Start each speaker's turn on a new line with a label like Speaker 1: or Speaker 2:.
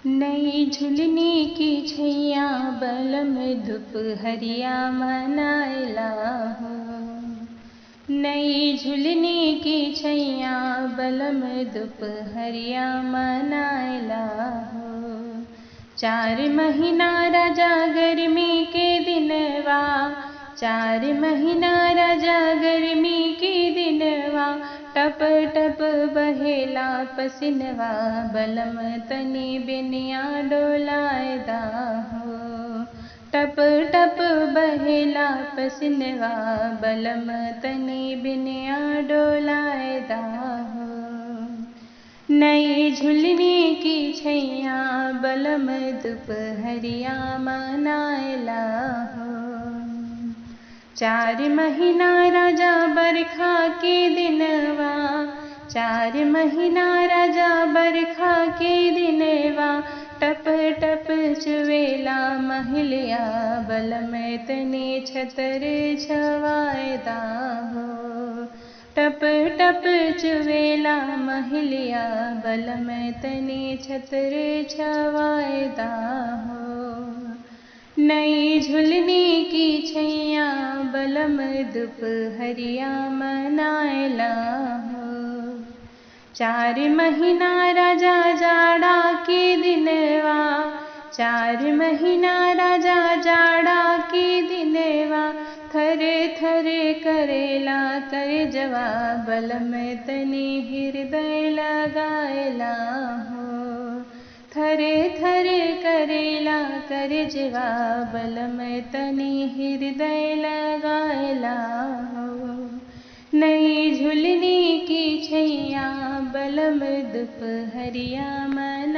Speaker 1: नई झुलनी की छैया बलम दुपहरिया मनायला हो। नई झुलनी की छैया बलम दुपहरिया मनायला हो। 4 महीना राजा गर्मी के दिनवा, 4 महीना राजा गर्मी के दिनवा, टप टप बहेला पसिनवा, बलम तनी बिनिया डोलायदा हो। टप टप बहेला पसिनवा, बलम तनी बिनिया डोलायदा हो। नई झुलनी की छैया बलम दुपहरिया मनायला हो। 4 महीना राजा बरखा के दिनवा, 4 महीना राजा बरखा के दिनवा, टप टप चुवेला महलिया, बलम तनी छतर छवायदा हो। टप टप चुवेला महलिया, बलम तनी छतर छवायदा हो। नई झुलनी की छैया बलम दुपहरिया मनायला हो। 4 महीना राजा जाड़ा के दिनवा, 4 महीना राजा जाड़ा के दिनवा, थर थर करेला करजवा, बलम तनी हृदय लगायला हो। थर थर करेला करजवा, बलम तनी हृदय लगायला हो। नई झुलनी की छैया बलम दुपहरिया मनायला